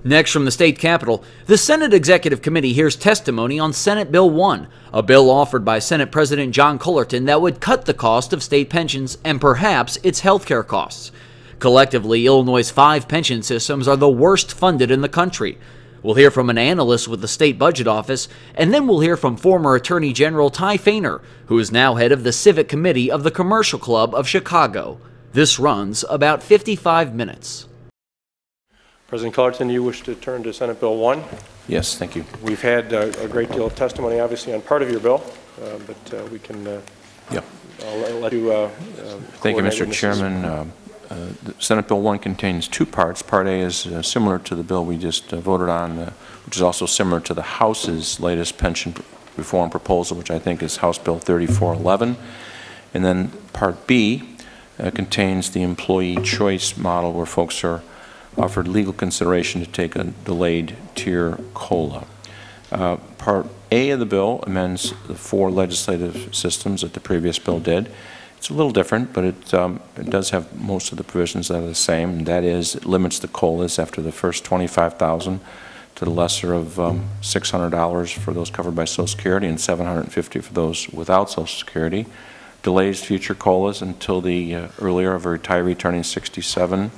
Next, from the state capitol, the Senate Executive Committee hears testimony on Senate Bill 1, a bill offered by Senate President John Cullerton that would cut the cost of state pensions and perhaps its health care costs. Collectively, Illinois' 5 pension systems are the worst funded in the country. We'll hear from an analyst with the State Budget Office, and then we'll hear from former Attorney-General Ty Fahner, who is now head of the Civic Committee of the Commercial Club of Chicago. This runs about 55 minutes. President Cullerton, you wish to turn to Senate Bill 1? Yes, thank you. We've had a great deal of testimony, obviously, on part of your bill, but we can I'll let you thank you, Mr. Chairman. Senate Bill 1 contains 2 parts. Part A is similar to the bill we just voted on, which is also similar to the House's latest pension reform proposal, which I think is House Bill 3411. And then Part B contains the employee choice model, where folks are offered legal consideration to take a delayed tier COLA. Part A of the bill amends the 4 legislative systems that the previous bill did. It's a little different, but it does have most of the provisions that are the same, and that is it limits the COLAs after the first $25,000 to the lesser of $600 for those covered by Social Security and $750 for those without Social Security. Delays future COLAs until the earlier of a retiree turning 67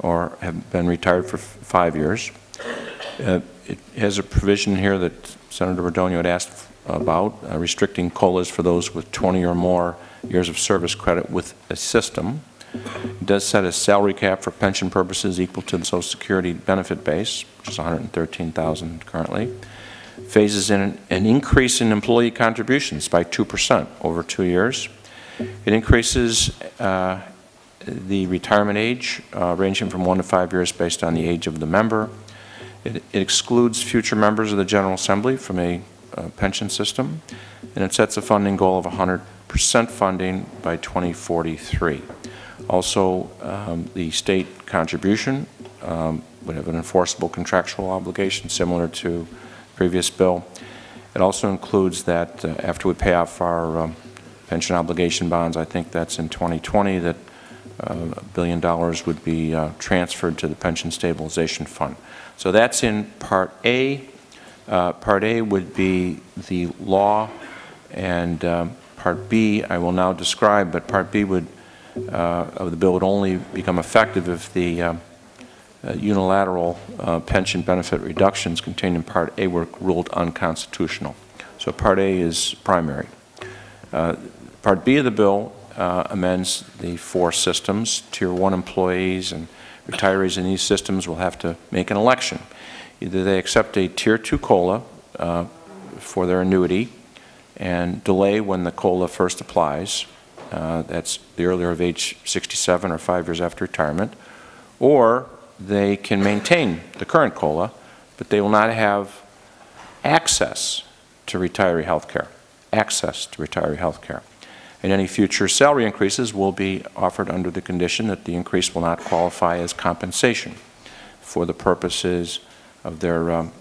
or have been retired for 5 years. It has a provision here that Senator Rodonio had asked about, restricting COLAs for those with 20 or more years of service credit with a system. It does set a salary cap for pension purposes equal to the Social Security benefit base, which is $113,000 currently. Phases in an increase in employee contributions by 2% over 2 years. It increases the retirement age, ranging from 1 to 5 years based on the age of the member. It excludes future members of the General Assembly from a pension system, and it sets a funding goal of 100% funding by 2043. Also, the state contribution would have an enforceable contractual obligation similar to the previous bill. It also includes that after we pay off our pension obligation bonds, I think that's in 2020, that $1 billion would be transferred to the Pension Stabilization Fund. So that's in Part A. Part A would be the law, and Part B I will now describe, but Part B would, of the bill would only become effective if the unilateral pension benefit reductions contained in Part A were ruled unconstitutional. So Part A is primary. Part B of the bill amends the 4 systems. Tier 1 employees and retirees in these systems will have to make an election. Either they accept a Tier 2 COLA for their annuity and delay when the COLA first applies. That's the earlier of age 67 or 5 years after retirement. Or they can maintain the current COLA, but they will not have access to retiree health care. Access to retiree health care. And any future salary increases will be offered under the condition that the increase will not qualify as compensation for the purposes of their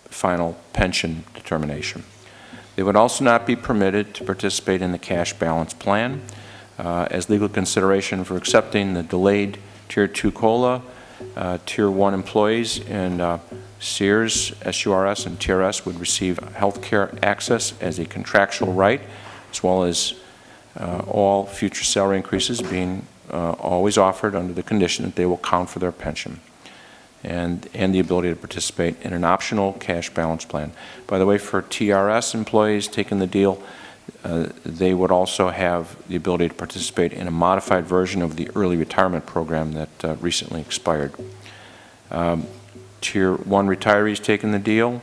final pension determination. They would also not be permitted to participate in the cash balance plan as legal consideration for accepting the delayed Tier 2 COLA. Tier 1 employees in SEERS, SURS, and TRS would receive health care access as a contractual right, as well as all future salary increases being always offered under the condition that they will count for their pension, and the ability to participate in an optional cash balance plan. By the way, for TRS employees taking the deal, they would also have the ability to participate in a modified version of the early retirement program that recently expired. Tier 1 retirees taking the deal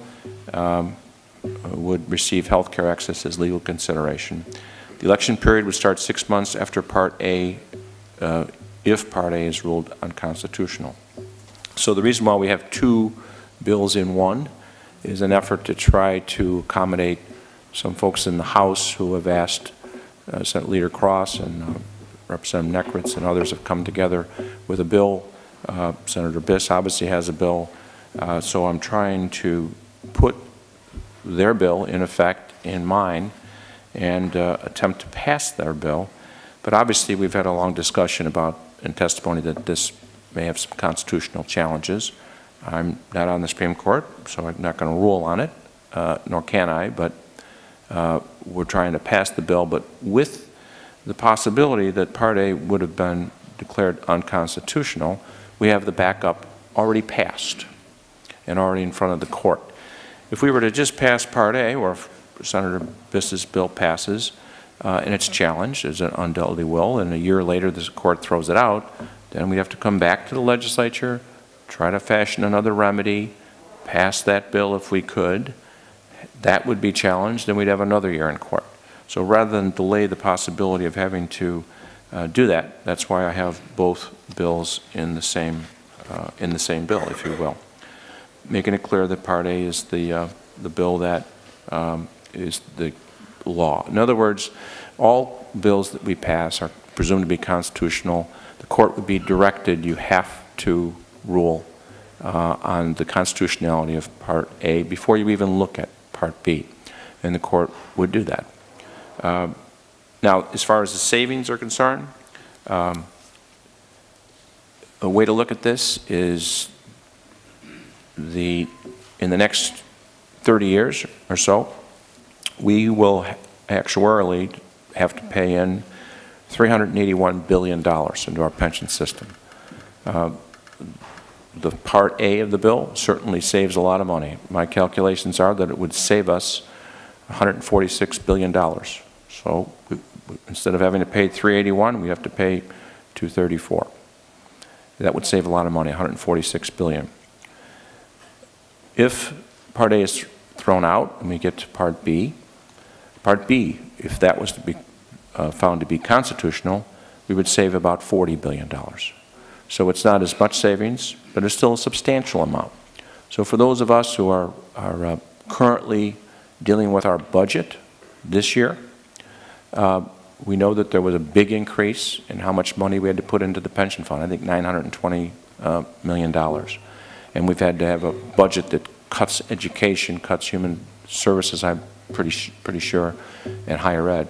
would receive health care access as legal consideration. The election period would start 6 months after Part A, if Part A is ruled unconstitutional. So the reason why we have 2 bills in one is an effort to try to accommodate some folks in the House who have asked Senate Leader Cross and Representative Neckritz and others have come together with a bill. Senator Biss obviously has a bill. So I'm trying to put their bill in effect in mine and attempt to pass their bill. But obviously we've had a long discussion about in testimony that this may have some constitutional challenges. I'm not on the Supreme Court, so I'm not going to rule on it, nor can I, but we're trying to pass the bill, but with the possibility that Part A would have been declared unconstitutional. We have the backup already passed and already in front of the court. If we were to just pass Part A, or if Senator Biss's bill passes and it's challenged, as it undoubtedly will, and a year later the court throws it out, then we'd have to come back to the legislature, try to fashion another remedy, pass that bill if we could. That would be challenged, and we'd have another year in court. So rather than delay the possibility of having to do that, that's why I have both bills in the same bill, if you will, making it clear that Part A is the bill that is the law. In other words, all bills that we pass are presumed to be constitutional. The court would be directed, you have to rule on the constitutionality of Part A before you even look at Part B, and the court would do that. Now, as far as the savings are concerned, a way to look at this is in the next 30 years or so, we will actuarially have to pay in $381 billion into our pension system. The Part A of the bill certainly saves a lot of money. My calculations are that it would save us $146 billion. So instead of having to pay 381, we have to pay 234. That would save a lot of money, 146 billion. If Part A is thrown out and we get to Part B, if that was to be found to be constitutional, we would save about $40 billion. So it's not as much savings, but it's still a substantial amount. So for those of us who are currently dealing with our budget this year, we know that there was a big increase in how much money we had to put into the pension fund, I think $920 million. And we've had to have a budget that cuts education, cuts human services, I'm pretty sure, and higher ed.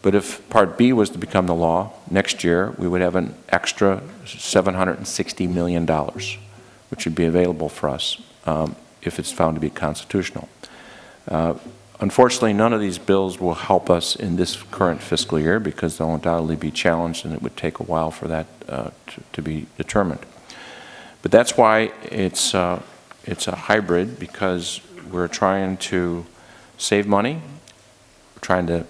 But if Part B was to become the law next year, we would have an extra $760 million, which would be available for us if it's found to be constitutional. Unfortunately, none of these bills will help us in this current fiscal year because they'll undoubtedly be challenged, and it would take a while for that to be determined. But that's why it's a hybrid, because we're trying to save money, we're trying to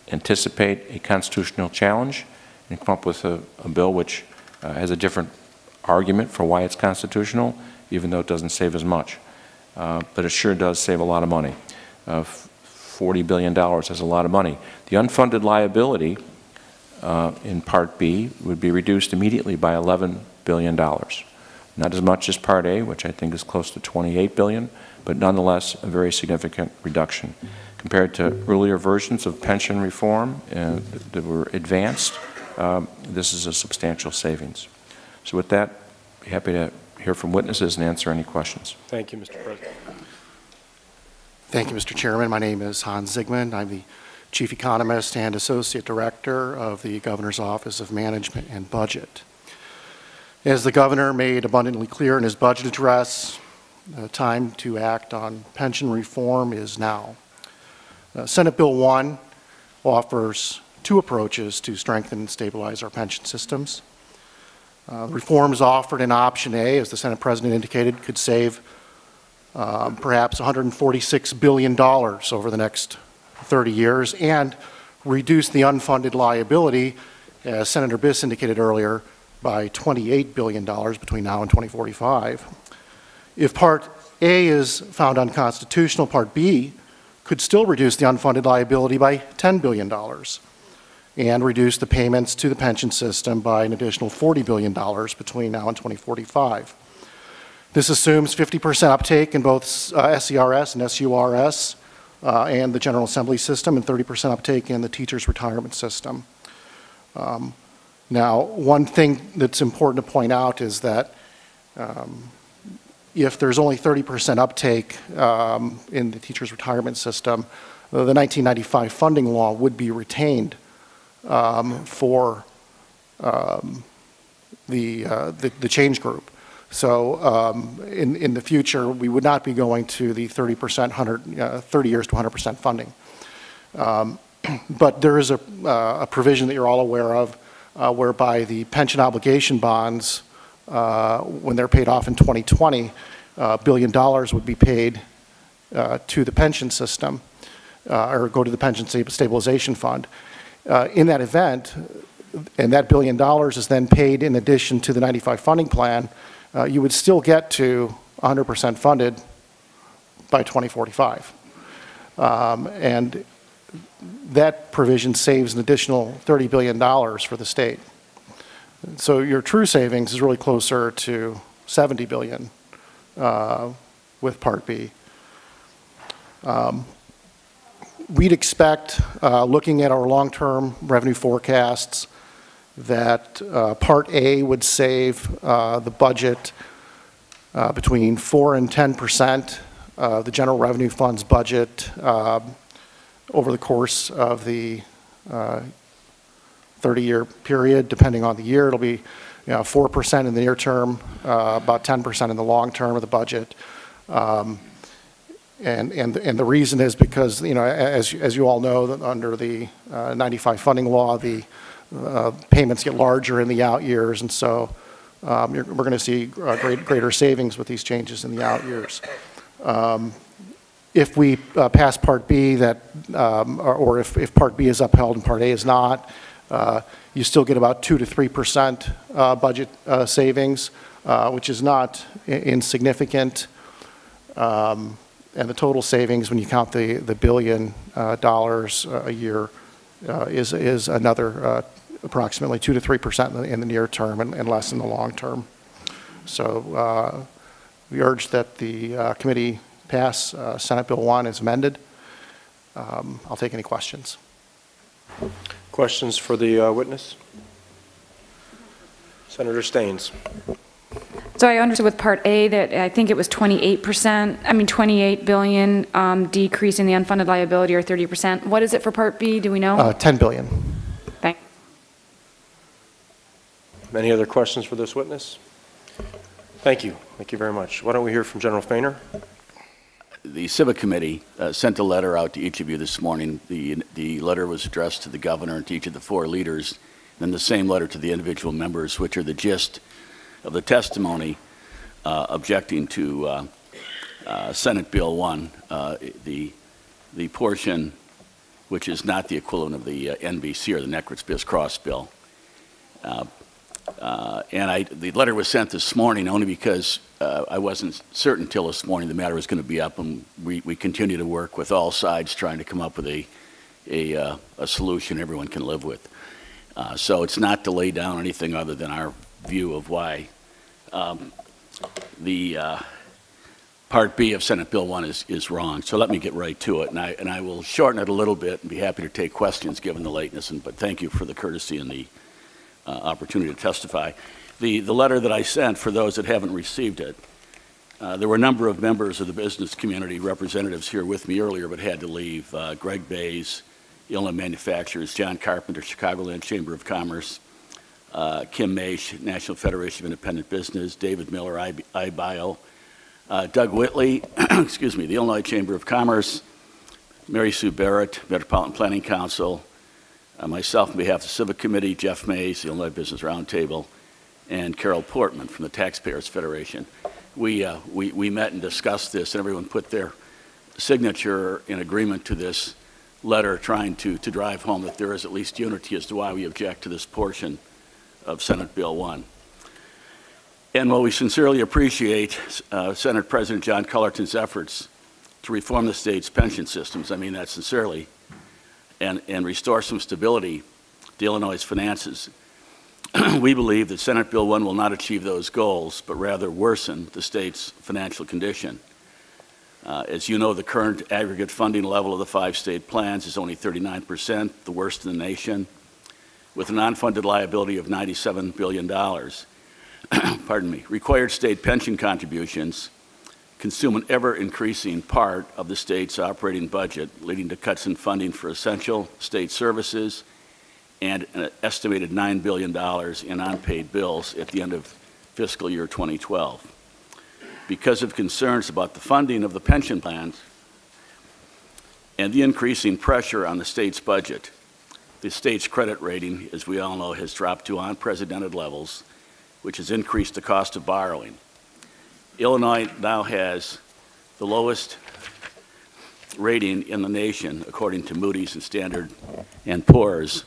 anticipate a constitutional challenge, and come up with a bill which has a different argument for why it's constitutional, even though it doesn't save as much. But it sure does save a lot of money. $40 billion is a lot of money. The unfunded liability in Part B would be reduced immediately by $11 billion. Not as much as Part A, which I think is close to $28 billion, but nonetheless a very significant reduction. Compared to earlier versions of pension reform that were advanced, this is a substantial savings. So with that, I'd be happy to hear from witnesses and answer any questions. Thank you, Mr. President. Thank you, Mr. Chairman. My name is Hans Zygmunt. I'm the Chief Economist and Associate Director of the Governor's Office of Management and Budget. As the Governor made abundantly clear in his budget address, the time to act on pension reform is now. Senate Bill 1 offers two approaches to strengthen and stabilize our pension systems. The reforms offered in Option A, as the Senate President indicated, could save perhaps $146 billion over the next 30 years and reduce the unfunded liability, as Senator Biss indicated earlier, by $28 billion between now and 2045. If Part A is found unconstitutional, Part B could still reduce the unfunded liability by $10 billion and reduce the payments to the pension system by an additional $40 billion between now and 2045. This assumes 50% uptake in both SERS and SURS and the General Assembly system, and 30% uptake in the teachers' retirement system. Now, one thing that's important to point out is that if there's only 30% uptake in the teachers' retirement system, the 1995 funding law would be retained for the change group. So in the future, we would not be going to the 30%, 30 years to 100% funding. But there is a provision that you're all aware of whereby the pension obligation bonds, when they're paid off in 2020, $1 billion would be paid to the pension system or go to the pension stabilization fund. In that event, and that $1 billion is then paid in addition to the 95 funding plan, you would still get to 100% funded by 2045. And that provision saves an additional $30 billion for the state. So your true savings is really closer to $70 billion with Part B. We'd expect, looking at our long-term revenue forecasts, that Part A would save the budget between 4 and 10% of the general revenue fund's budget over the course of the 30-year period. Depending on the year, it'll be 4% in the near term, about 10% in the long term of the budget. And the reason is because, as you all know, that under the 95 funding law, the payments get larger in the out years, and so we're going to see greater savings with these changes in the out years. If we pass Part B, or if Part B is upheld and Part A is not, you still get about 2 to 3% budget savings, which is not insignificant. And the total savings, when you count the $1 billion a year, is another approximately 2 to 3% in the near term and less in the long term. So we urge that the committee pass Senate Bill 1 as amended. I'll take any questions. Questions for the witness? Senator Staines. So I understood with Part A that I think it was 28 billion decrease in the unfunded liability, or 30%. What is it for Part B? Do we know? $10 billion. Thanks. Any other questions for this witness? Thank you. Thank you very much. Why don't we hear from General Fahner? The Civic Committee sent a letter out to each of you this morning. The letter was addressed to the governor and to each of the 4 leaders, and then the same letter to the individual members, which are the gist of the testimony objecting to Senate Bill 1, the portion which is not the equivalent of the NBC or the Neckritz-Biss-Cross bill. And the letter was sent this morning only because I wasn't certain until this morning the matter was going to be up, and we continue to work with all sides trying to come up with a solution everyone can live with. So it's not to lay down anything other than our view of why the Part B of Senate Bill 1 is wrong. So let me get right to it, and I will shorten it a little bit and be happy to take questions given the lateness, but thank you for the courtesy and the opportunity to testify. The letter that I sent, for those that haven't received it, there were a number of members of the business community, representatives here with me earlier but had to leave. Greg Bays, Illinois Manufacturers, John Carpenter, Chicagoland Chamber of Commerce, Kim Maish, National Federation of Independent Business, David Miller, iBio, Doug Whitley, excuse me, the Illinois Chamber of Commerce, Mary Sue Barrett, Metropolitan Planning Council, myself on behalf of the Civic Committee, Jeff Mays, the Illinois Business Roundtable, and Carol Portman from the Taxpayers Federation. We met and discussed this, and everyone put their signature in agreement to this letter, trying to drive home that there is at least unity as to why we object to this portion of Senate Bill 1. And while we sincerely appreciate Senate President John Cullerton's efforts to reform the state's pension systems, I mean that sincerely, and restore some stability to Illinois' finances, we believe that Senate Bill 1 will not achieve those goals, but rather worsen the state's financial condition. As you know, the current aggregate funding level of the 5 state plans is only 39%, the worst in the nation, with a non-funded liability of $97 billion. Pardon me. Required state pension contributions consume an ever-increasing part of the state's operating budget, leading to cuts in funding for essential state services and an estimated $9 billion in unpaid bills at the end of fiscal year 2012. Because of concerns about the funding of the pension plans and the increasing pressure on the state's budget, the state's credit rating, as we all know, has dropped to unprecedented levels, which has increased the cost of borrowing. Illinois now has the lowest rating in the nation, according to Moody's and Standard & Poor's,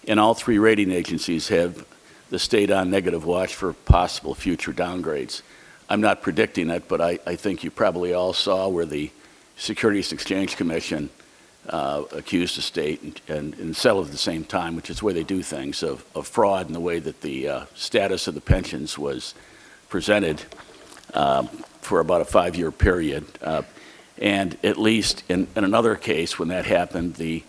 and all three rating agencies have the state on negative watch for possible future downgrades. I'm not predicting it, but I think you probably all saw where the Securities and Exchange Commission accused the state and settled at the same time, which is the way they do things, of fraud in the way that the status of the pensions was presented for about a 5-year period. And at least in another case, when that happened, the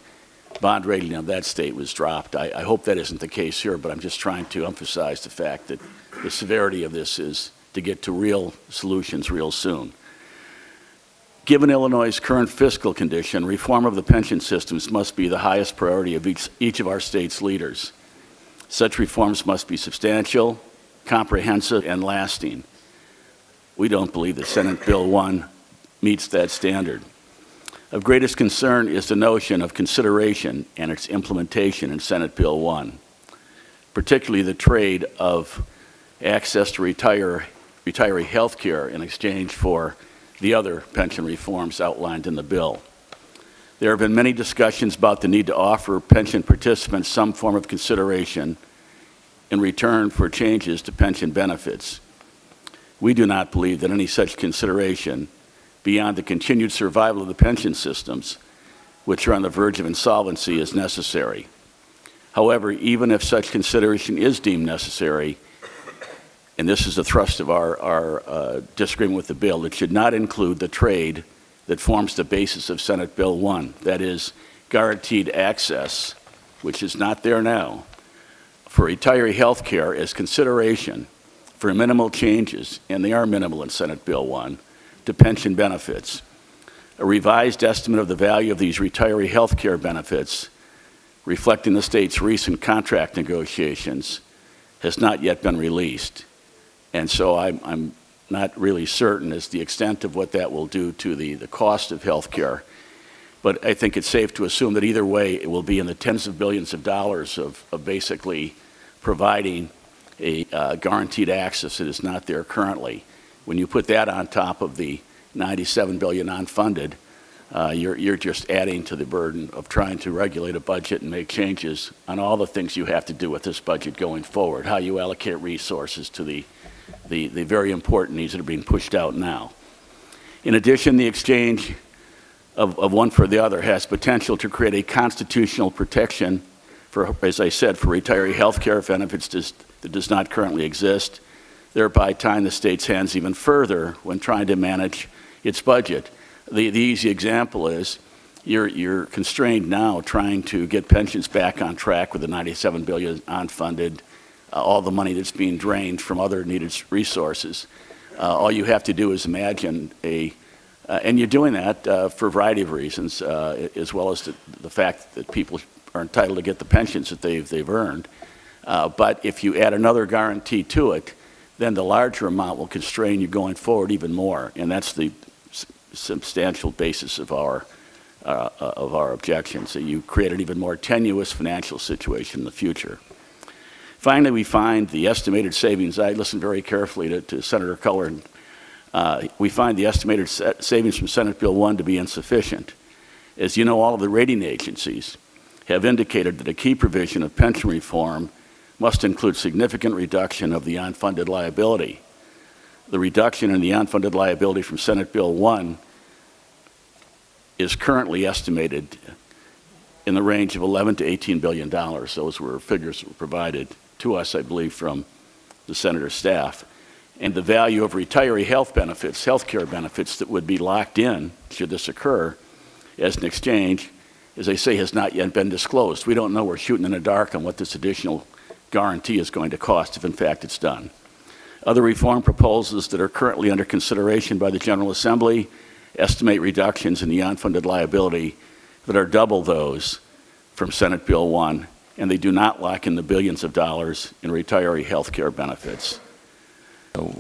bond rating of that state was dropped. I hope that isn't the case here, but I'm just trying to emphasize the fact that the severity of this is to get to real solutions real soon. Given Illinois' current fiscal condition, reform of the pension systems must be the highest priority of each of our state's leaders. Such reforms must be substantial, comprehensive, and lasting. We don't believe that Senate Bill 1 meets that standard. Of greatest concern is the notion of consideration and its implementation in Senate Bill 1, particularly the trade of access to retiree health care in exchange for the other pension reforms outlined in the bill. There have been many discussions about the need to offer pension participants some form of consideration in return for changes to pension benefits. We do not believe that any such consideration, beyond the continued survival of the pension systems, which are on the verge of insolvency, is necessary. However, even if such consideration is deemed necessary, and this is the thrust of our disagreement with the bill, it should not include the trade that forms the basis of Senate Bill 1, that is, guaranteed access, which is not there now, for retiree health care as consideration for minimal changes, and they are minimal in Senate Bill 1, to pension benefits. A revised estimate of the value of these retiree health care benefits, reflecting the state's recent contract negotiations, has not yet been released. And so I'm not really certain as the extent of what that will do to the cost of health care. But I think it's safe to assume that either way, it will be in the tens of billions of dollars of basically providing a guaranteed access that is not there currently. When you put that on top of the $97 billion unfunded, you're just adding to the burden of trying to regulate a budget and make changes on all the things you have to do with this budget going forward, how you allocate resources to the very important needs that are being pushed out now. In addition, the exchange of one for the other has potential to create a constitutional protection for, as I said, for retiree health care benefits that does not currently exist, thereby tying the state's hands even further when trying to manage its budget. The easy example is you're constrained now trying to get pensions back on track with the $97 billion unfunded, all the money that's being drained from other needed resources. All you have to do is imagine and you're doing that for a variety of reasons, as well as the fact that people are entitled to get the pensions that they've earned. But if you add another guarantee to it, then the larger amount will constrain you going forward even more, and that's the substantial basis of our objections. So you create an even more tenuous financial situation in the future. Finally, we find the estimated savings. I listened very carefully to Senator Cullerton. We find the estimated savings from Senate Bill 1 to be insufficient. As you know, all of the rating agencies have indicated that a key provision of pension reform must include significant reduction of the unfunded liability. The reduction in the unfunded liability from Senate Bill 1 is currently estimated in the range of $11 to $18 billion. Those were figures that were provided to us, I believe, from the Senator's staff. And the value of retiree health benefits, health care benefits that would be locked in, should this occur, as an exchange, as I say, has not yet been disclosed. We don't know. We're shooting in the dark on what this additional guarantee is going to cost if, in fact, it's done. Other reform proposals that are currently under consideration by the General Assembly estimate reductions in the unfunded liability that are double those from Senate Bill 1, and they do not lock in the billions of dollars in retiree health care benefits. So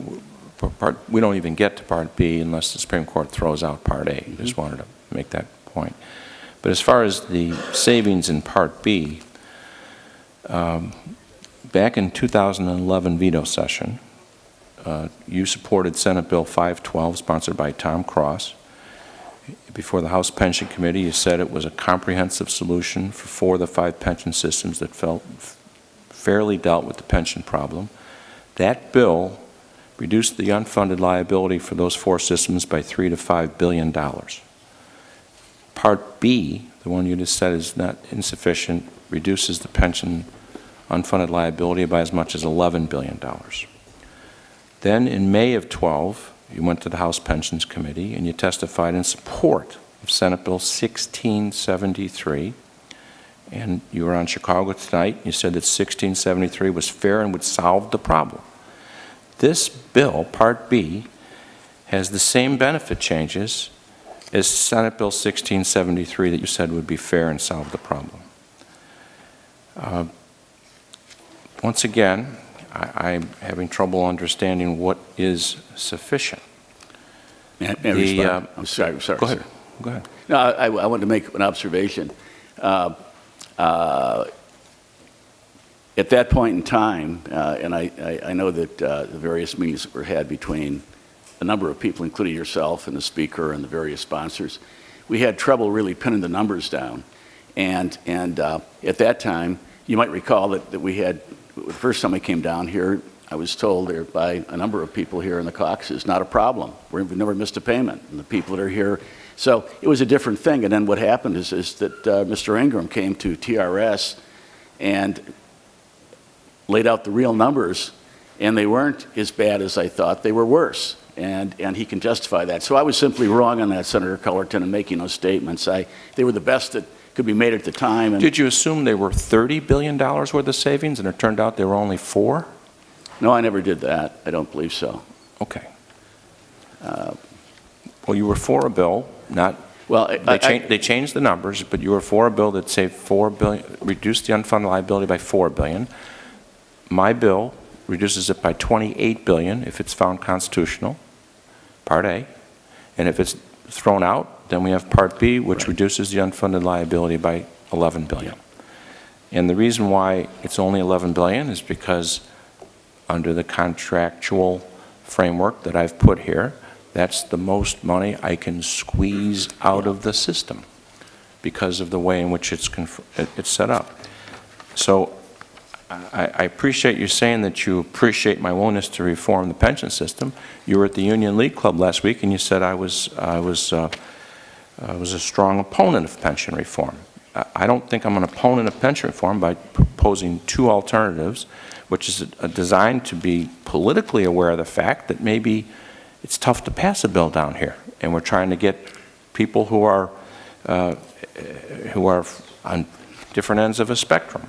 we don't even get to Part B unless the Supreme Court throws out Part A. Just wanted to make that point. But as far as the savings in Part B, back in 2011 veto session, you supported Senate Bill 512, sponsored by Tom Cross. Before the House Pension Committee, you said it was a comprehensive solution for 4 of the 5 pension systems that fairly dealt with the pension problem. That bill reduced the unfunded liability for those 4 systems by $3 to $5 billion. Part B, the one you just said is not insufficient, reduces the pension unfunded liability by as much as $11 billion. Then in May of 12, you went to the House Pensions Committee and you testified in support of Senate Bill 1673. And you were on Chicago Tonight. You said that 1673 was fair and would solve the problem. This bill, Part B, has the same benefit changes as Senate Bill 1673 that you said would be fair and solve the problem. Once again, I'm having trouble understanding what is sufficient. May I respond? I'm sorry. Go ahead. Go ahead. No, I wanted to make an observation. At that point in time, and I know that the various meetings that were had between a number of people, including yourself and the Speaker and the various sponsors, we had trouble really pinning the numbers down. And at that time, you might recall that we had, the first time I came down here, I was told there by a number of people here in the caucus, not a problem. We've never missed a payment. And the people that are here, so it was a different thing. And then what happened is that Mr. Ingram came to TRS and laid out the real numbers, and they weren't as bad as I thought. They were worse, and he can justify that. So I was simply wrong on that, Senator Cullerton, in making those statements. They were the best that could be made at the time. And did you assume they were $30 billion worth of savings, and it turned out they were only 4? No, I never did that. I don't believe so. Okay. Well, you were for a bill, not. Well, they changed the numbers, but you were for a bill that saved $4 billion, reduced the unfunded liability by $4 billion. My bill reduces it by $28 billion if it's found constitutional, Part A, and if it's thrown out, then we have Part B, which reduces the unfunded liability by $11 billion. And the reason why it's only $11 billion is because under the contractual framework that I've put here, that's the most money I can squeeze out of the system because of the way in which it's set up. So I appreciate you saying that you appreciate my willingness to reform the pension system. You were at the Union League Club last week, and you said I was a strong opponent of pension reform. I don't think I'm an opponent of pension reform by proposing 2 alternatives, which is designed to be politically aware of the fact that maybe it's tough to pass a bill down here, and we're trying to get people who are on different ends of a spectrum.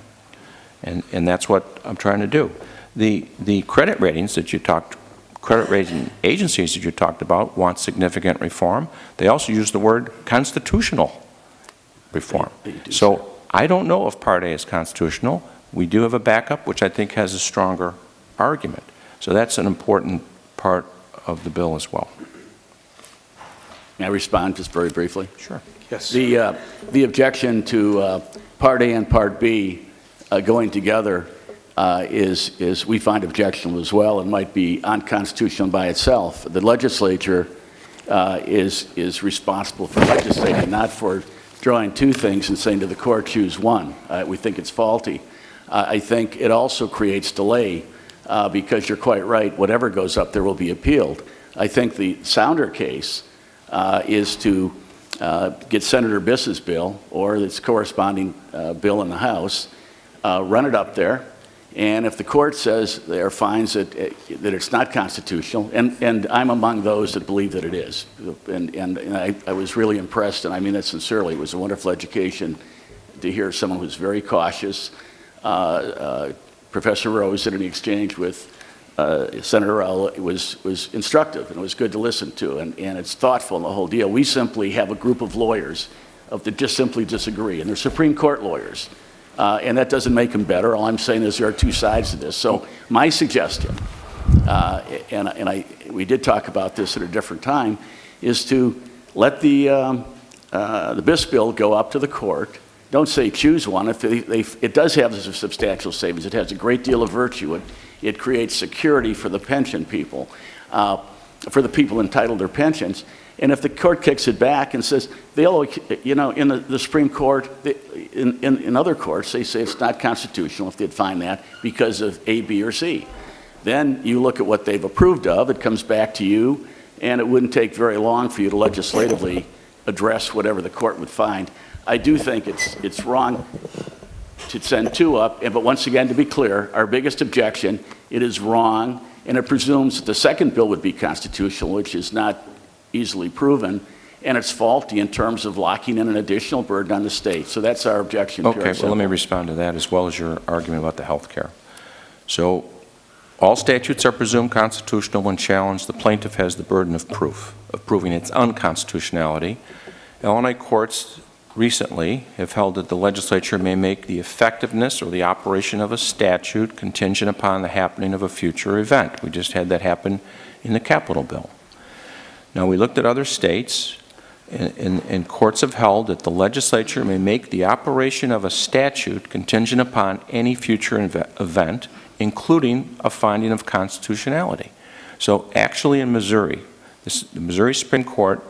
And that's what I'm trying to do. The credit ratings that you talked, credit rating agencies that you talked about want significant reform. They also use the word constitutional reform. So I don't know if Part A is constitutional. We do have a backup, which I think has a stronger argument. So that's an important part of the bill as well. May I respond just very briefly? Sure. Yes. The objection to Part A and Part B going together is we find objectionable as well and might be unconstitutional by itself. The legislature is responsible for legislating, not for drawing 2 things and saying to the court, choose one. We think it's faulty. I think it also creates delay because you're quite right, whatever goes up there will be appealed. I think the sounder case is to get Senator Biss's bill or its corresponding bill in the House, run it up there, and if the court says there finds that it's not constitutional, and I'm among those that believe that it is, and I was really impressed, and I mean that sincerely. It was a wonderful education to hear someone who's very cautious. Professor Rose in an exchange with Senator Rowell was instructive, and it was good to listen to, and it's thoughtful in the whole deal. We simply have a group of lawyers that just simply disagree, and they're Supreme Court lawyers. And that doesn't make them better. All I'm saying is there are 2 sides to this. So my suggestion we did talk about this at a different time, is to let the BIS bill go up to the court. Don't say choose one. It does have a substantial savings. It has a great deal of virtue. It creates security for the pension people, for the people entitled to their pensions. And if the court kicks it back and says, you know, in the Supreme Court, in other courts, they say it's not constitutional if they'd find that because of A, B, or C. Then you look at what they've approved of, it comes back to you, and it wouldn't take very long for you to legislatively address whatever the court would find. I do think it's wrong to send two up, but once again, to be clear, our biggest objection, it is wrong, and it presumes that the second bill would be constitutional, which is not easily proven, and it's faulty in terms of locking in an additional burden on the state. So that's our objection. Okay, well, let me respond to that as well as your argument about the health care. So all statutes are presumed constitutional when challenged. The plaintiff has the burden of proof, of proving its unconstitutionality. Illinois courts recently have held that the legislature may make the effectiveness or the operation of a statute contingent upon the happening of a future event. We just had that happen in the capital bill. Now, we looked at other states, and courts have held that the legislature may make the operation of a statute contingent upon any future event, including a finding of constitutionality. So actually in Missouri, the Missouri Supreme Court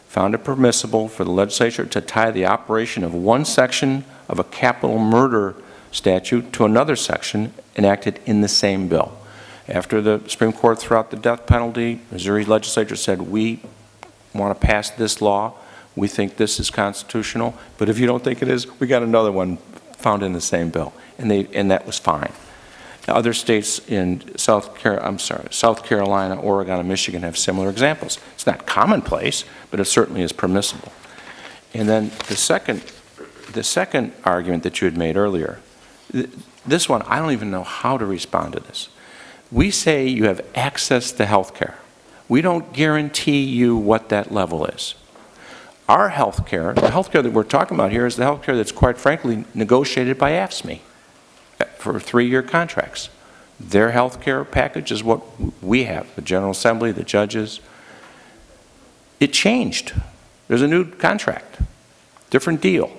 found it permissible for the legislature to tie the operation of one section of a capital murder statute to another section enacted in the same bill. After the Supreme Court threw out the death penalty, Missouri legislature said, we want to pass this law. We think this is constitutional. But if you don't think it is, we got another one found in the same bill. And that was fine. Now, other states in South Carolina, Oregon, and Michigan have similar examples. It's not commonplace, but it certainly is permissible. And then the second argument that you had made earlier, this one, I don't even know how to respond to this. We say you have access to health care. We don't guarantee you what that level is. Our health care, the health care that we're talking about here, is the health care that's quite frankly negotiated by AFSCME for 3-year contracts. Their health care package is what we have, the General Assembly, the judges. It changed. There's a new contract, different deal.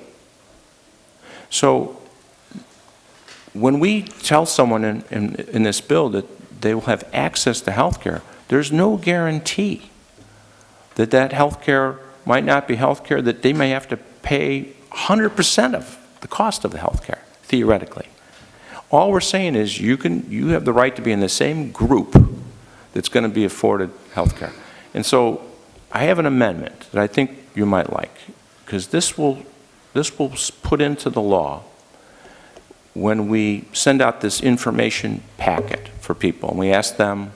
So when we tell someone in this bill that they will have access to health care, there's no guarantee that that health care might not be health care that they may have to pay 100% of the cost of the health care, theoretically. All we're saying is you have the right to be in the same group that's going to be afforded health care. And so I have an amendment that I think you might like, because this will put into the law when we send out this information packet for people and we ask them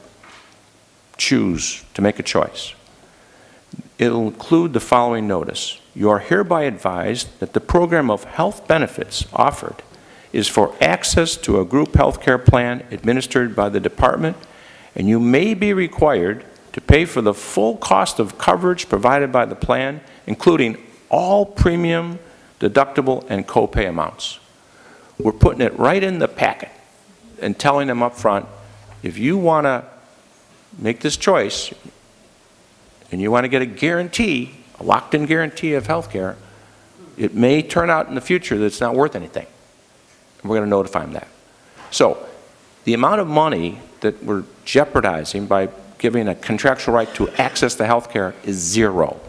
choose to make a choice. It'll include the following notice. You are hereby advised that the program of health benefits offered is for access to a group health care plan administered by the department, and you may be required to pay for the full cost of coverage provided by the plan, including all premium, deductible, and copay amounts. We're putting it right in the packet and telling them up front, if you want to make this choice and you want to get a guarantee, a locked-in guarantee of health care, it may turn out in the future that it's not worth anything. And we're going to notify them that. So the amount of money that we're jeopardizing by giving a contractual right to access to health care is zero.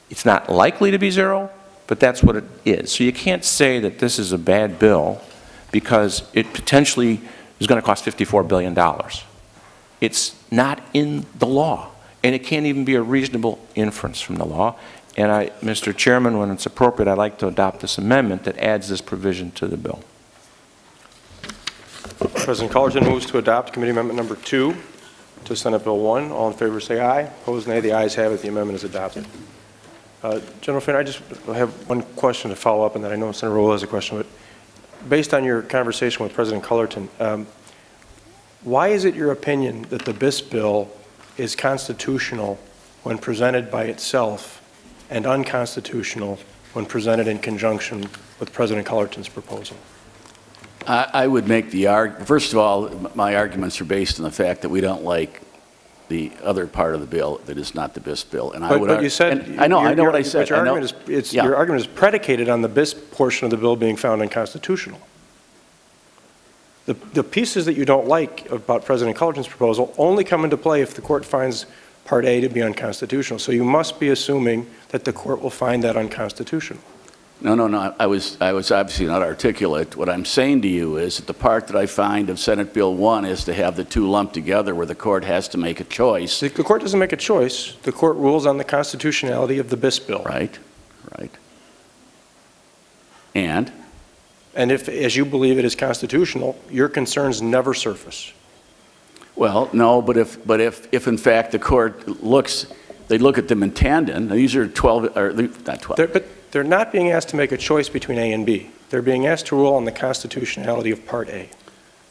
It's not likely to be zero, but that's what it is. So you can't say that this is a bad bill because it potentially is going to cost $54 billion. It's not in the law, and it can't even be a reasonable inference from the law. And Mr. Chairman, when it's appropriate, I'd like to adopt this amendment that adds this provision to the bill. President Cullerton moves to adopt Committee Amendment Number 2 to Senate Bill 1. All in favor say aye. Opposed, nay. The ayes have it. The amendment is adopted. General Fahner, I just have one question to follow up on that. I know Senator Rowe has a question, but based on your conversation with President Cullerton, why is it your opinion that the BIS bill is constitutional when presented by itself and unconstitutional when presented in conjunction with President Cullerton's proposal? I would make the argument, first of all, my arguments are based on the fact that we don't like the other part of the bill that is not the BIS bill. And but you said, I know what I said. But your argument is predicated on the BIS portion of the bill being found unconstitutional. The pieces that you don't like about President Cullerton's proposal only come into play if the court finds Part A to be unconstitutional. So you must be assuming that the court will find that unconstitutional. No. I was obviously not articulate. What I'm saying to you is that the part that I find of Senate Bill 1 is to have the two lumped together where the court has to make a choice. The court doesn't make a choice. The court rules on the constitutionality of the BIS bill. Right. And if, as you believe it is constitutional, your concerns never surface. Well, no, but if in fact the court they look at them in tandem. These are 12, or not 12. But they're not being asked to make a choice between A and B. They're being asked to rule on the constitutionality of Part A.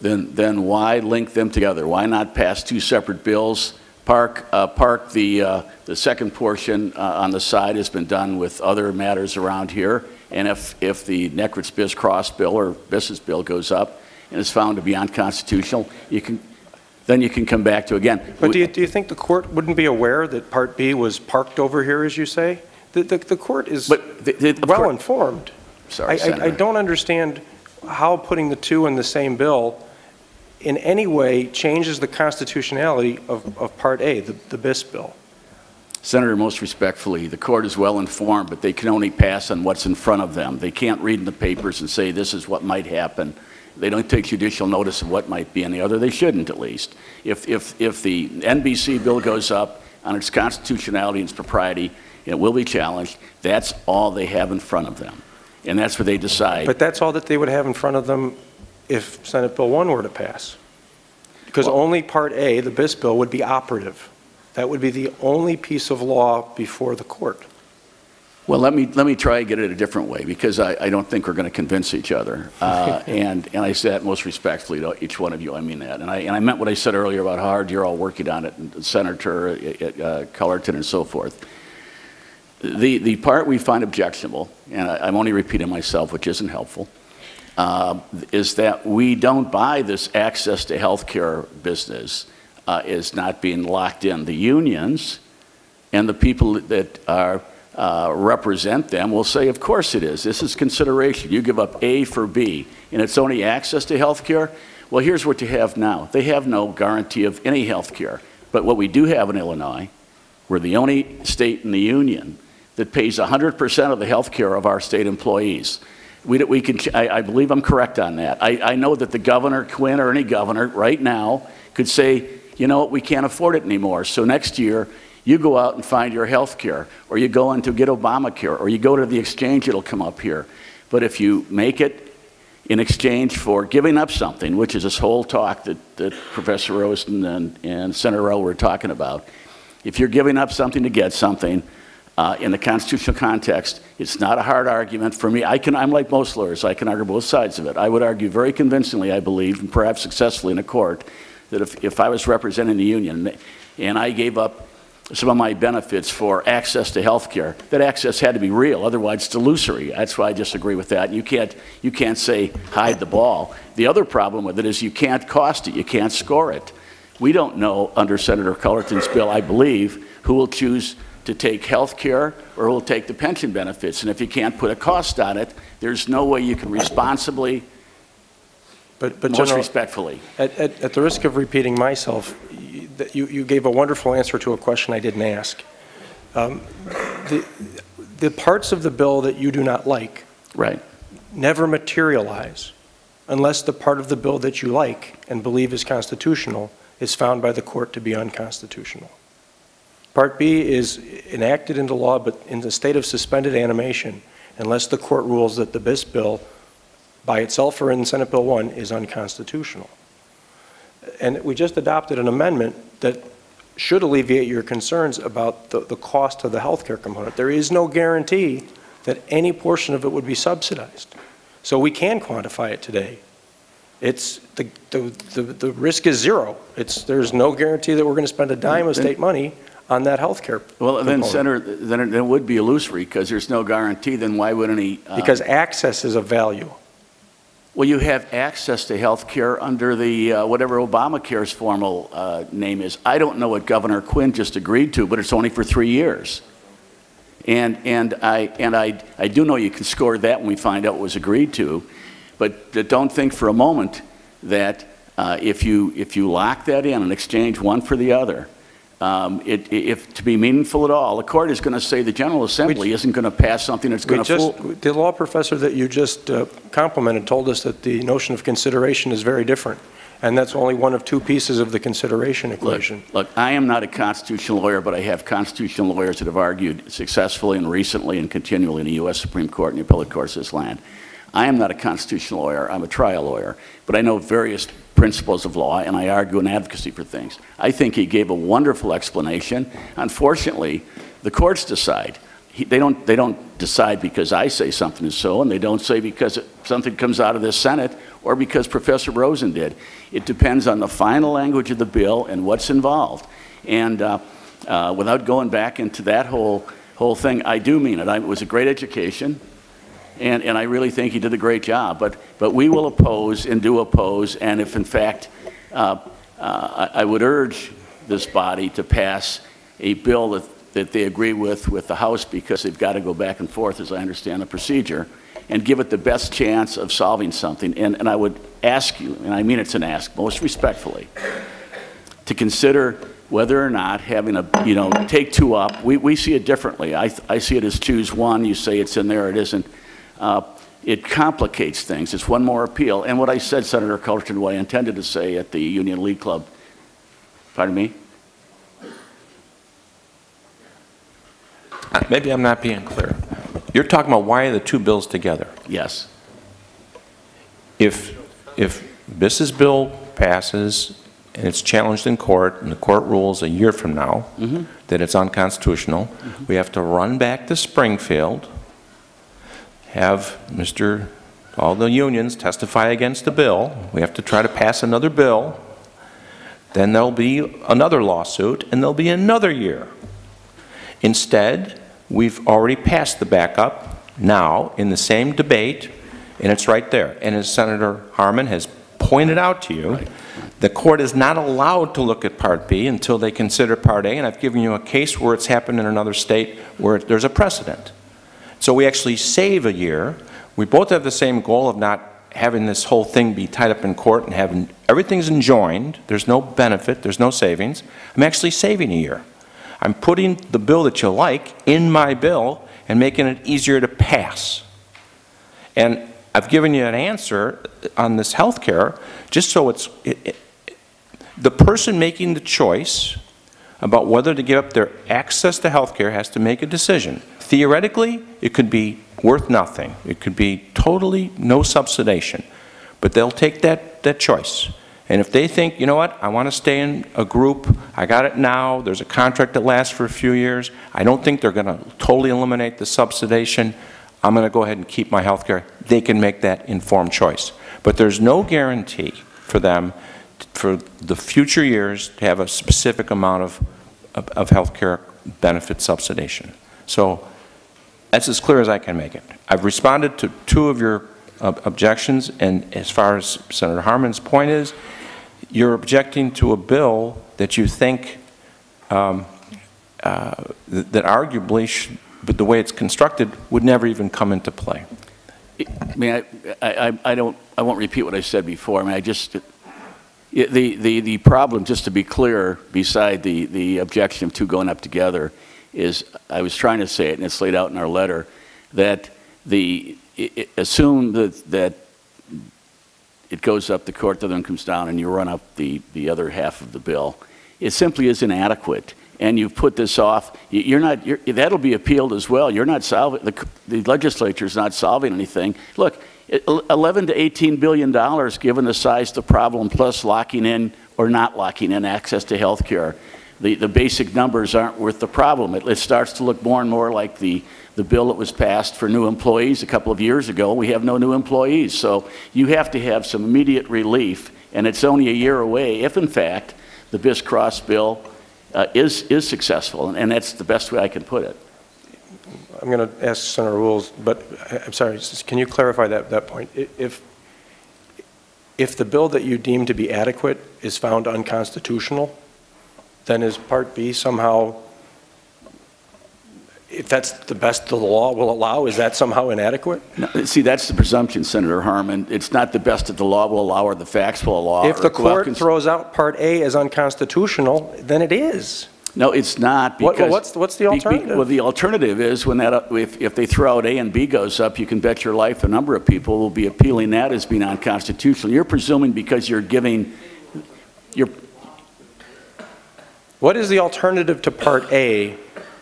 Then why link them together? Why not pass two separate bills? Park the second portion on the side has been done with other matters around here. And if the Necritz-Bis Cross bill or Bis's bill goes up and is found to be unconstitutional, then you can come back to again. But do you think the court wouldn't be aware that Part B was parked over here, as you say? The court is well informed. Sorry, I don't understand how putting the two in the same bill in any way changes the constitutionality of Part A, the BIS bill. Senator, most respectfully, the court is well informed, but they can only pass on what's in front of them. They can't read in the papers and say this is what might happen. They don't take judicial notice of what might be in the other. They shouldn't, at least. If the NBC bill goes up on its constitutionality and its propriety, it will be challenged. That's all they have in front of them. And that's where they decide. But that's all that they would have in front of them if Senate Bill 1 were to pass. Because only Part A, the BIS bill, would be operative. That would be the only piece of law before the court. Well, let me try and get it a different way, because I don't think we're going to convince each other. And I say that most respectfully to each one of you. I mean that. And I meant what I said earlier about how hard you're all working on it, and Senator Cullerton and so forth. The part we find objectionable, and I'm only repeating myself, which isn't helpful, is that we don't buy this access to health care business is not being locked in. The unions and the people that are represent them will say, of course it is. This is consideration. You give up A for B, and it's only access to health care. Well, here's what you have now. They have no guarantee of any health care. But what we do have in Illinois, we're the only state in the union that pays 100% of the health care of our state employees. I believe I'm correct on that. I know that the governor, Quinn, or any governor right now could say, you know what, we can't afford it anymore. So next year, you go out and find your health care, or you go in to get Obamacare, or you go to the exchange, it'll come up here. But if you make it in exchange for giving up something, which is this whole talk that Professor Rosen and Senator Rowe were talking about, if you're giving up something to get something, in the constitutional context, it's not a hard argument for me. I'm like most lawyers. I can argue both sides of it. I would argue very convincingly, I believe, and perhaps successfully in a court, that if I was representing the union and I gave up some of my benefits for access to health care, that access had to be real. Otherwise, it's illusory. That's why I disagree with that. You can't say hide the ball. The other problem with it is you can't cost it. You can't score it. We don't know under Senator Cullerton's bill, I believe, who will choose to take health care or who will take the pension benefits. And if you can't put a cost on it, there's no way you can responsibly, but most General, respectfully. At the risk of repeating myself, you gave a wonderful answer to a question I didn't ask. The parts of the bill that you do not like never materialize unless the part of the bill that you like and believe is constitutional is found by the court to be unconstitutional. Part B is enacted into law, but in the state of suspended animation, unless the court rules that the BIS bill, by itself or in Senate Bill 1, is unconstitutional. And we just adopted an amendment that should alleviate your concerns about the cost of the health care component. There is no guarantee that any portion of it would be subsidized. So we can quantify it today. It's the risk is zero. There's no guarantee that we're going to spend a dime of state money on that health care Well, then, Senator, then it would be illusory because there's no guarantee. Then why wouldn't he? Because access is a value. Well, you have access to health care under the, whatever Obamacare's formal name is. I don't know what Governor Quinn just agreed to, but it's only for 3 years. And I do know you can score that when we find out what was agreed to, but don't think for a moment that if you lock that in and exchange one for the other, if to be meaningful at all, the court is going to say the General Assembly isn't going to pass something that's going to fool. The law professor that you just complimented told us that the notion of consideration is very different, and that's only one of 2 pieces of the consideration equation. Look, I am not a constitutional lawyer, but I have constitutional lawyers that have argued successfully and recently and continually in the U.S. Supreme Court and the appellate courts of this land. I am not a constitutional lawyer. I'm a trial lawyer, but I know various principles of law, and I argue in advocacy for things. I think he gave a wonderful explanation. Unfortunately, the courts decide. They don't decide because I say something is so, and they don't say because something comes out of the Senate or because Professor Rosen did. It depends on the final language of the bill and what's involved. And without going back into that whole thing, I do mean it. It was a great education. And I really think he did a great job. But we will oppose and do oppose. And if, in fact, I would urge this body to pass a bill that they agree with the House, because they've got to go back and forth, as I understand the procedure, and give it the best chance of solving something. And I would ask you, and I mean it's an ask, most respectfully, to consider whether or not having a, take 2 up. We see it differently. I see it as choose one. You say it's in there, it isn't. It complicates things. It's one more appeal. And what I said, Senator Cullerton, what I intended to say at the Union League Club, pardon me? Maybe I'm not being clear. You're talking about why are the 2 bills together? Yes. If this bill passes and it's challenged in court and the court rules a year from now that it's unconstitutional, we have to run back to Springfield, have all the unions testify against the bill. We have to try to pass another bill. Then there'll be another lawsuit, and there'll be another year. Instead, we've already passed the backup now in the same debate, and it's right there. And as Senator Harmon has pointed out to you, the court is not allowed to look at Part B until they consider Part A, and I've given you a case where it's happened in another state where there's a precedent. So we actually save a year. We both have the same goal of not having this whole thing be tied up in court and having everything's enjoined. There's no benefit. There's no savings. I'm actually saving a year. I'm putting the bill that you like in my bill and making it easier to pass. And I've given you an answer on this health care just so the person making the choice about whether to give up their access to health care has to make a decision. Theoretically, it could be worth nothing. It could be totally no subsidization. But they'll take that choice. And if they think, you know what, I want to stay in a group, I got it now, there's a contract that lasts for a few years, I don't think they're going to totally eliminate the subsidization, I'm going to go ahead and keep my health care, they can make that informed choice. But there's no guarantee for them for the future years to have a specific amount of health care benefit subsidization. So that's as clear as I can make it. I've responded to 2 of your objections, and as far as Senator Harmon's point is, you're objecting to a bill that you think that arguably, but the way it's constructed, would never even come into play. I mean, I won't repeat what I said before. I mean, the problem, just to be clear, beside the objection of 2 going up together, is I was trying to say it, and it's laid out in our letter, that assume that it goes up the court, the other one comes down, and you run up the other half of the bill. It simply is inadequate, and you've put this off. That'll be appealed as well. You're not solving, the legislature's not solving anything. Look, $11 to $18 billion given the size of the problem, plus locking in or not locking in access to health care. The basic numbers aren't worth the problem. It starts to look more and more like the bill that was passed for new employees a couple of years ago. We have no new employees. So you have to have some immediate relief, and it's only a year away if, in fact, the Biss-Cross bill is successful, and that's the best way I can put it. I'm going to ask Senator Rules, but I'm sorry, can you clarify that point? if the bill that you deem to be adequate is found unconstitutional, then is Part B somehow, if that's the best the law will allow, is that somehow inadequate? No, see, that's the presumption, Senator Harmon. It's not the best that the law will allow or the facts will allow. If the court throws out Part A as unconstitutional, then it is. No, it's not. Because what's the alternative? Well, the alternative is when that if they throw out A and B goes up, you can bet your life a number of people will be appealing that as being unconstitutional. You're presuming because you're giving your. What is the alternative to Part A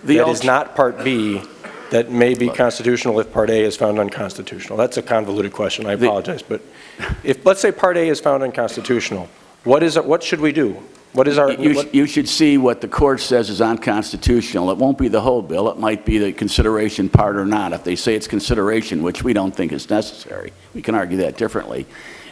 that is not Part B that may be constitutional if Part A is found unconstitutional? That's a convoluted question. I apologize, but if let's say Part A is found unconstitutional, what should we do? What is our? You should see what the court says is unconstitutional. It won't be the whole bill. It might be the consideration part or not. If they say it's consideration, which we don't think is necessary, we can argue that differently,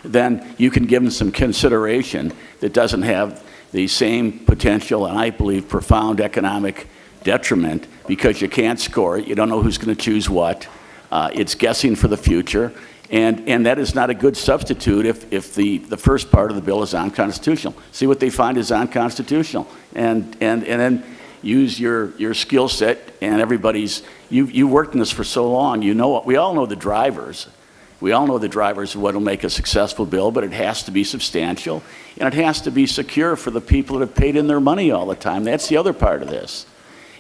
then you can give them some consideration that doesn't have the same potential and I believe profound economic detriment because you can't score it. You don't know who's going to choose what. It's guessing for the future. And that is not a good substitute if the first part of the bill is unconstitutional. See what they find is unconstitutional. And then use your skill set and everybody's, you've worked in this for so long, you know, we all know the drivers. We all know the drivers of what will make a successful bill, but it has to be substantial and it has to be secure for the people that have paid in their money all the time. That's the other part of this.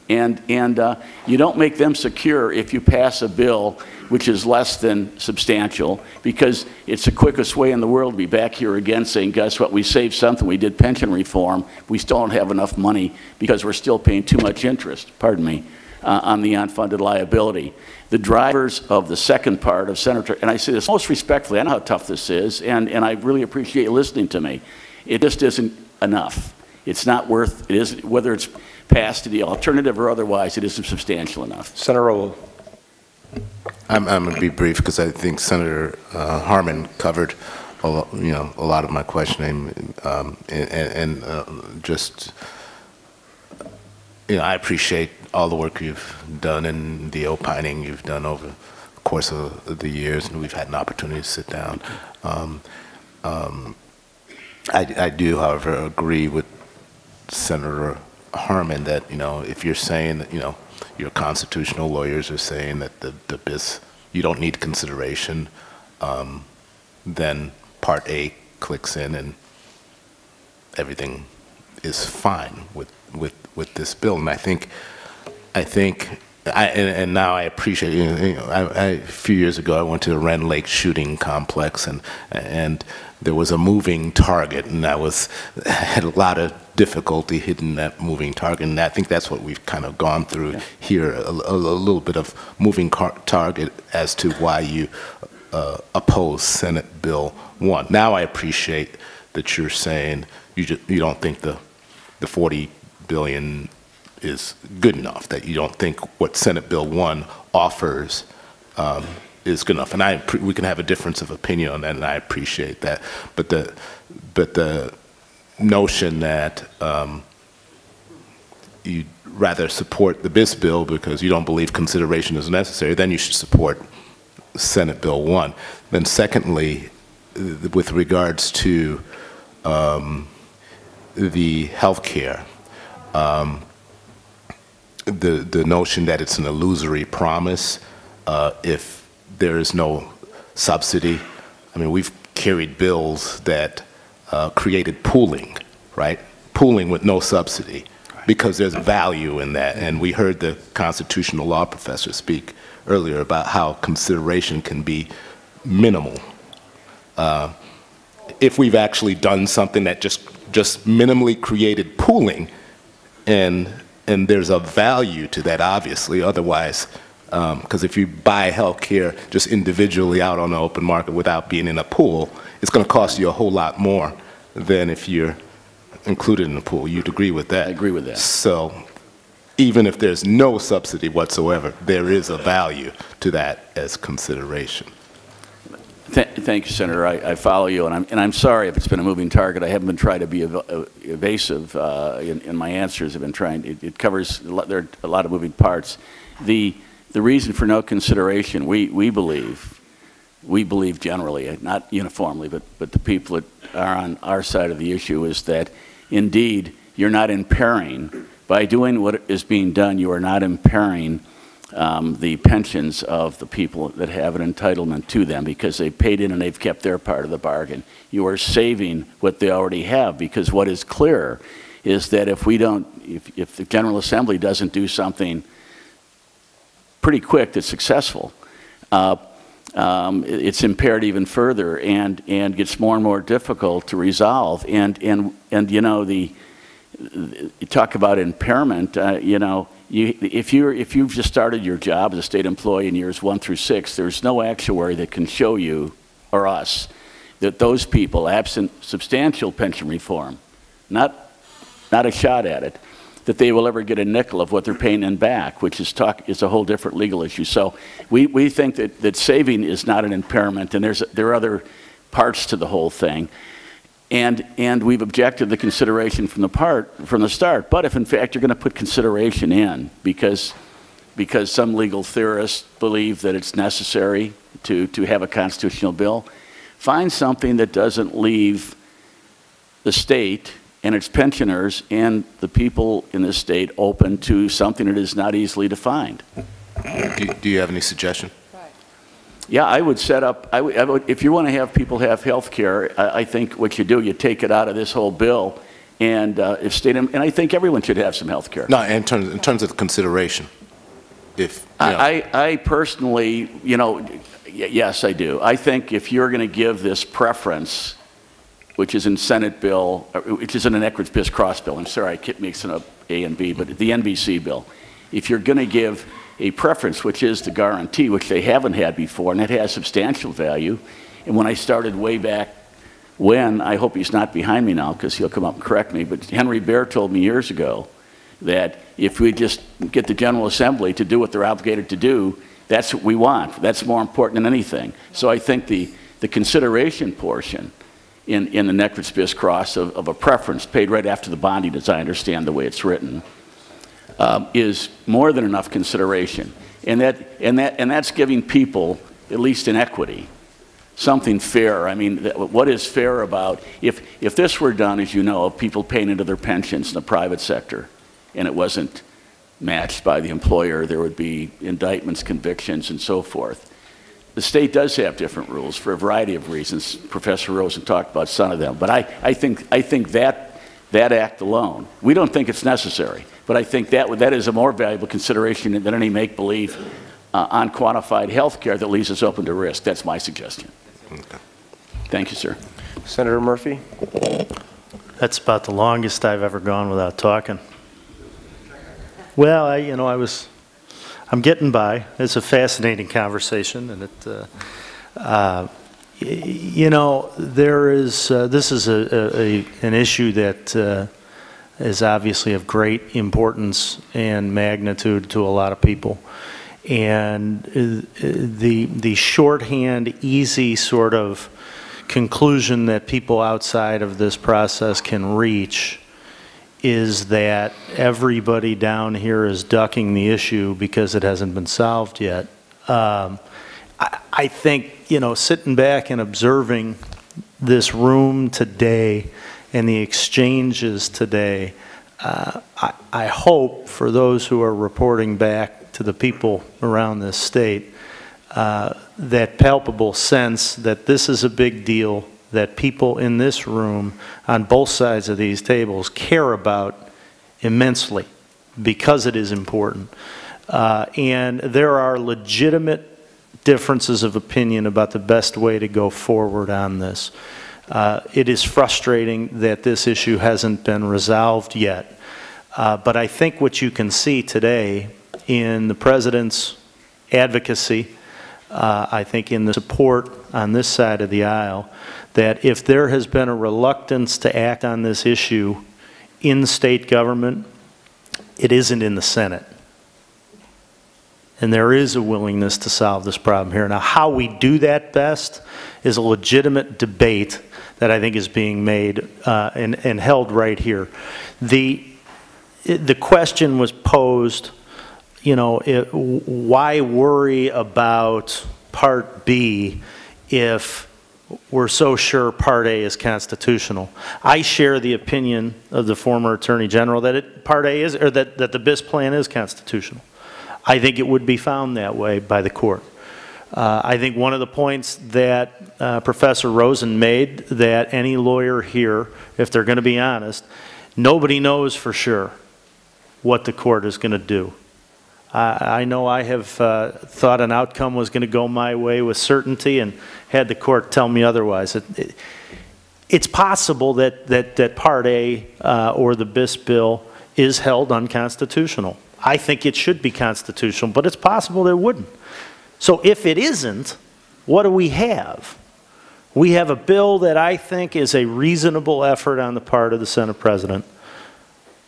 And you don't make them secure if you pass a bill which is less than substantial, because it's the quickest way in the world to be back here again saying, guess what, we saved something, we did pension reform, we still don't have enough money because we're still paying too much interest, pardon me, on the unfunded liability. The drivers of the second part of Senator, and I say this most respectfully, I know how tough this is, and I really appreciate you listening to me. It just isn't enough. It's not worth, it isn't, whether it's passed to the alternative or otherwise, it isn't substantial enough. Senator Rowell. I'm going to be brief because I think Senator Harmon covered a lot of my questioning, just I appreciate all the work you've done and the opining you've done over the course of the years, and we've had an opportunity to sit down. I do, however, agree with Senator Harmon that if you're saying that your constitutional lawyers are saying that the BIS, you don't need consideration, then Part A clicks in and everything is fine with this bill. And I think, and now I appreciate, a few years ago I went to the Wren Lake shooting complex and there was a moving target, and I had a lot of difficulty hitting that moving target, and I think that's what we've kind of gone through here, a little bit of moving target as to why you oppose Senate Bill 1. Now I appreciate that you're saying you don't think the $40 billion is good enough, that you don't think what Senate Bill 1 offers is good enough, and we can have a difference of opinion on that, and I appreciate that. But the notion that you'd rather support the BIS bill because you don't believe consideration is necessary, then you should support Senate Bill 1. Then secondly, with regards to the health care, the notion that it's an illusory promise if there is no subsidy. I mean, we've carried bills that created pooling, right? Pooling with no subsidy, because there's value in that. And we heard the constitutional law professor speak earlier about how consideration can be minimal. If we've actually done something that just minimally created pooling, and there's a value to that, obviously, otherwise, because if you buy health care just individually out on the open market without being in a pool, it's going to cost you a whole lot more than if you're included in the pool. You'd agree with that? I agree with that. So even if there's no subsidy whatsoever, there is a value to that as consideration. Thank you, Senator. I follow you, and I'm sorry if it's been a moving target. I haven't been trying to be evasive in my answers. I've been trying. It covers there are a lot of moving parts. The reason for no consideration, we believe, we believe generally, not uniformly, but the people that are on our side of the issue, is that indeed you're not impairing, by doing what is being done, you are not impairing the pensions of the people that have an entitlement to them because they paid in and they've kept their part of the bargain. You are saving what they already have, because what is clear is that if we don't, if the General Assembly doesn't do something pretty quick that's successful, it's impaired even further and gets more and more difficult to resolve. And you know, you talk about impairment, you know, if you've just started your job as a state employee in years 1 through 6, there's no actuary that can show you, or us, that those people, absent substantial pension reform, not a shot at it, that they will ever get a nickel of what they're paying in back, which is a whole different legal issue. So we think that saving is not an impairment, and there are other parts to the whole thing. And we've objected the consideration from the start. But if in fact you're going to put consideration in because some legal theorists believe that it's necessary to have a constitutional bill, find something that doesn't leave the state and its pensioners and the people in this state open to something that is not easily defined. Do you have any suggestion? Yeah, I would set up, if you want to have people have health care, I think what you do, you take it out of this whole bill, and if state, and I think everyone should have some health care. No, in terms of consideration. If you know. I personally, you know, yes, I do. I think if you're going to give this preference, which is in Senate bill, which is in an Equities Cross bill, I'm sorry, I keep mixing up A and B, but the NBC bill, if you're going to give a preference, which is the guarantee, which they haven't had before, and it has substantial value. And when I started way back when, I hope he's not behind me now because he'll come up and correct me, but Henry Bear told me years ago that if we just get the General Assembly to do what they're obligated to do, that's what we want. That's more important than anything. So I think the consideration portion in the Equities Cross of a preference paid right after the bonding, as I understand the way it's written, is more than enough consideration, and that's giving people, at least in equity, something fair. I mean, what is fair about if this were done, as you know, people paying into their pensions in the private sector, and it wasn't matched by the employer, there would be indictments, convictions, and so forth. The state does have different rules for a variety of reasons. Professor Rosen talked about some of them, but I think that act alone, we don't think it's necessary. But I think that is a more valuable consideration than any make-believe unquantified health care that leaves us open to risk. That's my suggestion. Okay. Thank you, sir. Senator Murphy? That's about the longest I've ever gone without talking. Well, I'm getting by. It's a fascinating conversation, and you know, this is an issue that is obviously of great importance and magnitude to a lot of people. And the shorthand, easy sort of conclusion that people outside of this process can reach is that everybody down here is ducking the issue because it hasn't been solved yet. I think, you know, sitting back and observing this room today and the exchanges today, I hope for those who are reporting back to the people around this state that palpable sense that this is a big deal, that people in this room on both sides of these tables care about immensely because it is important. And there are legitimate differences of opinion about the best way to go forward on this. It is frustrating that this issue hasn't been resolved yet. But I think what you can see today in the President's advocacy, I think in the support on this side of the aisle, that if there has been a reluctance to act on this issue in state government, it isn't in the Senate. And there is a willingness to solve this problem here. Now, how we do that best is a legitimate debate that I think is being made and held right here. The question was posed, you know, why worry about Part B if we're so sure Part A is constitutional. I share the opinion of the former Attorney General that Part A is, or that the BIS plan is constitutional. I think it would be found that way by the court. I think one of the points that Professor Rosen made, that any lawyer here, if they're going to be honest, nobody knows for sure what the court is going to do. I know I have thought an outcome was going to go my way with certainty and had the court tell me otherwise. It's possible that Part A or the BIS bill is held unconstitutional. I think it should be constitutional, but it's possible that it wouldn't. So if it isn't, what do we have? We have a bill that I think is a reasonable effort on the part of the Senate President,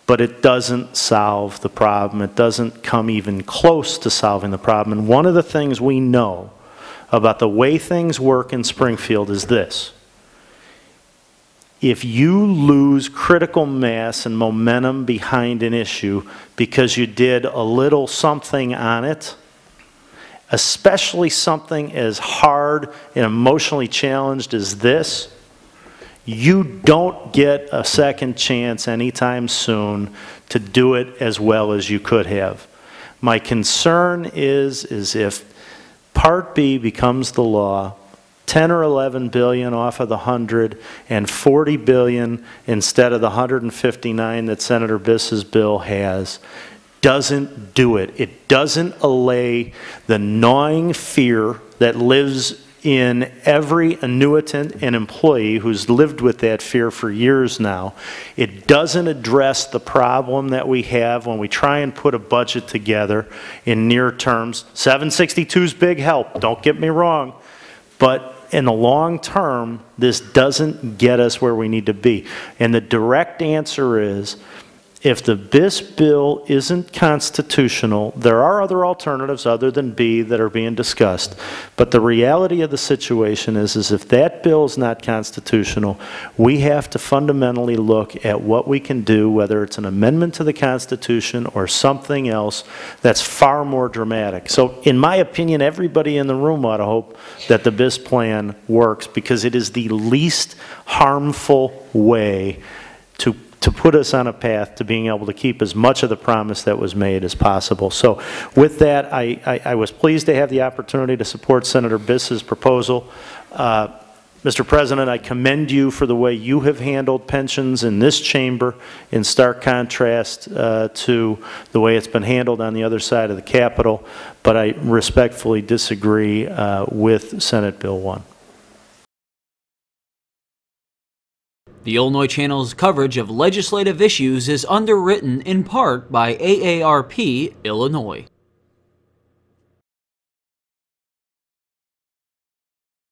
but it doesn't solve the problem. It doesn't come even close to solving the problem. And one of the things we know about the way things work in Springfield is this. If you lose critical mass and momentum behind an issue because you did a little something on it, especially something as hard and emotionally challenged as this, you don't get a second chance anytime soon to do it as well as you could have. My concern is if Part B becomes the law, 10 or 11 billion off of the 100 and 40 billion instead of the 159 that Senator Biss's bill has, doesn't do it. It doesn't allay the gnawing fear that lives in every annuitant and employee who's lived with that fear for years now. It doesn't address the problem that we have when we try and put a budget together in near terms. 762 is big help, don't get me wrong, but in the long term, this doesn't get us where we need to be. And the direct answer is, if the BIS bill isn't constitutional, there are other alternatives other than B that are being discussed. But the reality of the situation is if that bill is not constitutional, we have to fundamentally look at what we can do, whether it's an amendment to the Constitution or something else that's far more dramatic. So in my opinion, everybody in the room ought to hope that the BIS plan works, because it is the least harmful way to put us on a path to being able to keep as much of the promise that was made as possible. So with that, I was pleased to have the opportunity to support Senator Biss's proposal. Mr. President, I commend you for the way you have handled pensions in this chamber, in stark contrast to the way it's been handled on the other side of the Capitol, but I respectfully disagree with Senate Bill 1. The Illinois Channel's coverage of legislative issues is underwritten in part by AARP Illinois.